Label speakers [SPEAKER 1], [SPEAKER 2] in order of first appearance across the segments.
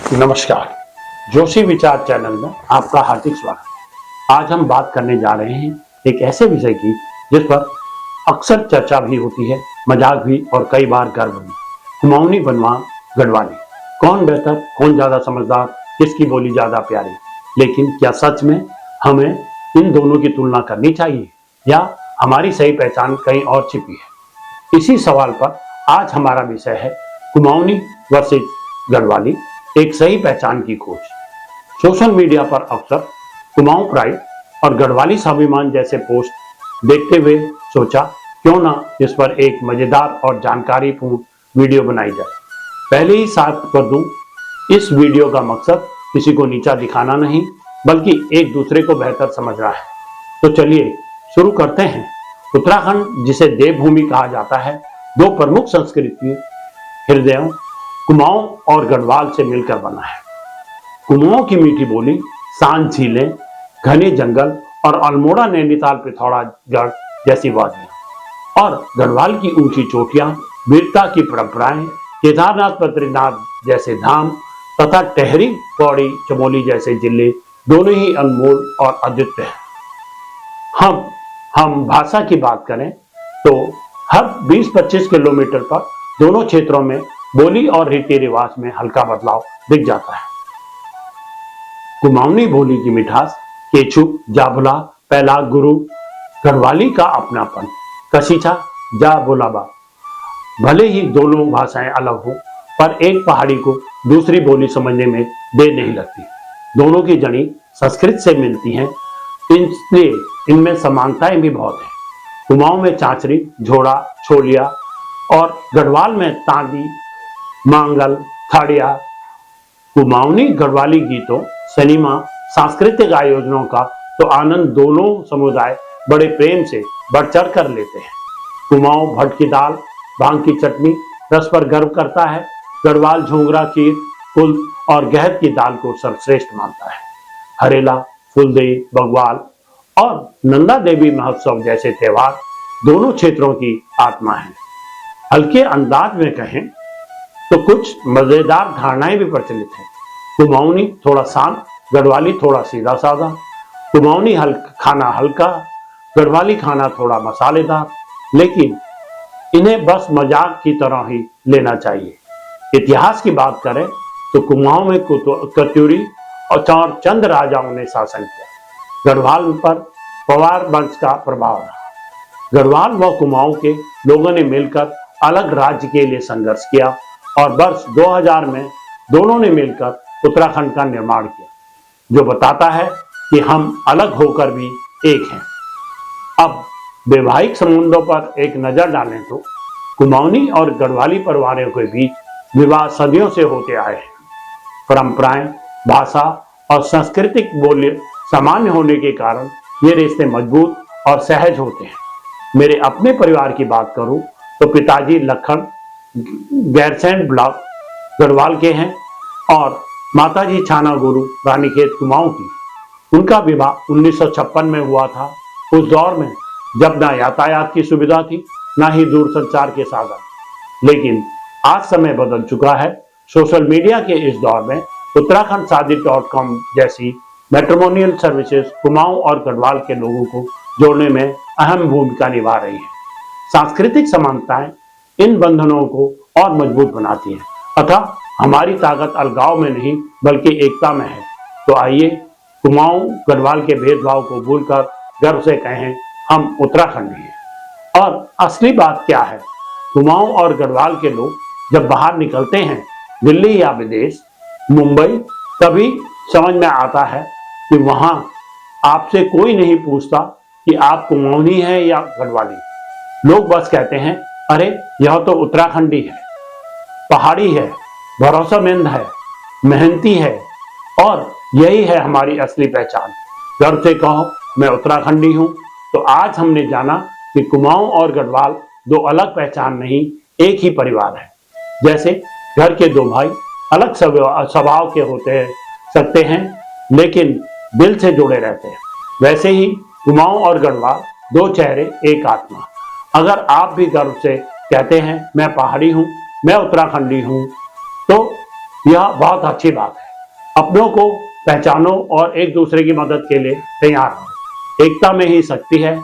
[SPEAKER 1] नमस्कार, जोशी विचार चैनल में आपका हार्दिक स्वागत। आज हम बात करने जा रहे हैं एक ऐसे विषय की जिस पर अक्सर चर्चा भी होती है, मजाक भी और कई बार गर्व भी। कुमाऊनी बनवान गढ़वाली, कौन बेहतर, कौन ज्यादा समझदार, किसकी बोली ज्यादा प्यारी। लेकिन क्या सच में हमें इन दोनों की तुलना करनी चाहिए या हमारी सही पहचान कहीं और छिपी है? इसी सवाल पर आज हमारा विषय है कुमाऊनी वर्सेस गढ़वाली, एक सही पहचान की खोज। सोशल मीडिया पर अक्सर कुमाऊं प्राइड और गढ़वाली स्वाभिमान जैसे पोस्ट देखते हुए सोचा क्यों ना इस पर एक मजेदार और जानकारीपूर्ण वीडियो बनाई जाए। पहले ही साफ कर दूं, इस वीडियो का मकसद किसी को नीचा दिखाना नहीं बल्कि एक दूसरे को बेहतर समझना है। तो चलिए शुरू करते हैं। उत्तराखंड, जिसे देवभूमि कहा जाता है, दो प्रमुख संस्कृति हृदयों कुमाऊं और गढ़वाल से मिलकर बना है। कुमाऊं की मीठी बोली, शांत झीलें, घने जंगल और अल्मोड़ा, नैनीताल, पिथौरागढ़ जैसी वादियां, और गढ़वाल की ऊंची चोटियां, वीरता की परंपराएं, केदारनाथ, बद्रीनाथ जैसे धाम तथा टेहरी, पौड़ी, चमोली जैसे जिले दोनों ही अनमोल और अद्वितीय हैं। हम भाषा की बात करें तो हर 20-25 किलोमीटर पर दोनों क्षेत्रों में बोली और रीति रिवाज में हल्का बदलाव दिख जाता है। कुमाऊनी बोली की मिठास, केचु, जाबुला, पहला गुरु, गढ़वाली का अपनापन, कसीछा, जाबुलाबा। भले ही दोनों भाषाएं अलग हो, पर एक पहाड़ी को दूसरी बोली समझने में देर नहीं लगती। दोनों की जड़ी संस्कृत से मिलती हैं, इसलिए इनमें समानताएं भी बहुत हैं। कुमाऊं में चांचरी, झोड़ा, छोलिया और गढ़वाल में तांदी, मांगल, थाड़िया। कुमाऊनी गढ़वाली गीतों, सिनेमा, सांस्कृतिक आयोजनों का तो आनंद दोनों समुदाय बड़े प्रेम से बढ़ चढ़ कर लेते हैं। कुमाऊं भट की दाल, भांग की चटनी, रस पर गर्व करता है। गढ़वाल झोंगरा, खीर, फुल और गहत की दाल को सर्वश्रेष्ठ मानता है। हरेला, फुलदेई, बग्वाल और नंदा देवी महोत्सव जैसे त्योहार दोनों क्षेत्रों की आत्मा है। हल्के अंदाज में कहें तो कुछ मजेदार धारणाएं भी प्रचलित हैं। कुमाऊनी थोड़ा शांत, गढ़वाली थोड़ा सीधा साधा। कुमाऊनी खाना हल्का, गढ़वाली खाना थोड़ा मसालेदार, लेकिन इन्हें बस मजाक की तरह ही लेना चाहिए। इतिहास की बात करें तो कुमाऊं में कत्यूरी और चंद राजाओं ने शासन किया। गढ़वाल पर पवार वंश का प्रभाव रहा। गढ़वाल व कुमाऊं के लोगों ने मिलकर अलग राज्य के लिए संघर्ष किया और वर्ष 2000 में दोनों ने मिलकर उत्तराखंड का निर्माण किया, जो बताता है कि हम अलग होकर भी एक हैं। अब वैवाहिक संबंधों पर एक नजर डालें तो कुमाऊनी और गढ़वाली परिवारों के बीच विवाह सदियों से होते आए हैं। परंपराएं, भाषा और सांस्कृतिक मूल्य सामान्य होने के कारण ये रिश्ते मजबूत और सहज होते हैं। मेरे अपने परिवार की बात करूं तो पिताजी लखन गैरसैंण ब्लॉक गढ़वाल के हैं और माताजी छाना गुरु रानीखेत कुमाऊं की। उनका विवाह 1956 में हुआ था। उस दौर में जब ना यातायात की सुविधा थी, ना ही दूरसंचार के साधन। लेकिन आज समय बदल चुका है। सोशल मीडिया के इस दौर में उत्तराखंड शादी.com जैसी मैट्रिमोनियल सर्विसेज कुमाऊं और गढ़वाल के लोगों को जोड़ने में अहम भूमिका निभा रही है। सांस्कृतिक समानताएं इन बंधनों को और मजबूत बनाती हैं, अतः हमारी ताकत अलगाव में नहीं बल्कि एकता में है। तो आइए कुमाऊं गढ़वाल के भेदभाव को भूलकर गर्व से कहें, हम उत्तराखंडी हैं। और असली बात क्या है? कुमाऊं और गढ़वाल के लोग जब बाहर निकलते हैं, दिल्ली या विदेश, मुंबई, तभी समझ में आता है कि वहां आपसे कोई नहीं पूछता कि आप कुमाऊनी हैं या गढ़वाली। लोग बस कहते हैं, अरे यह तो उत्तराखंडी है, पहाड़ी है, भरोसेमंद है, मेहनती है, और यही है हमारी असली पहचान। गर्व से कहो, मैं उत्तराखंडी हूं। तो आज हमने जाना कि कुमाऊं और गढ़वाल दो अलग पहचान नहीं, एक ही परिवार है। जैसे घर के दो भाई अलग स्वभाव के होते सकते हैं, लेकिन दिल से जुड़े रहते हैं, वैसे ही कुमाऊं और गढ़वाल दो चेहरे एक आत्मा। अगर आप भी गर्व से कहते हैं, मैं पहाड़ी हूं, मैं उत्तराखंडी हूं, तो यह बहुत अच्छी बात है। अपनों को पहचानो और एक दूसरे की मदद के लिए तैयार रहो। एकता में ही शक्ति है।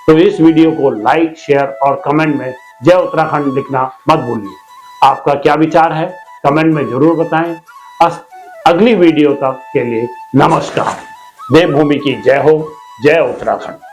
[SPEAKER 1] तो इस वीडियो को लाइक, शेयर और कमेंट में जय उत्तराखंड लिखना मत भूलिए। आपका क्या विचार है कमेंट में जरूर बताएं। अगली वीडियो तक के लिए नमस्कार। देवभूमि की जय हो। जय उत्तराखंड।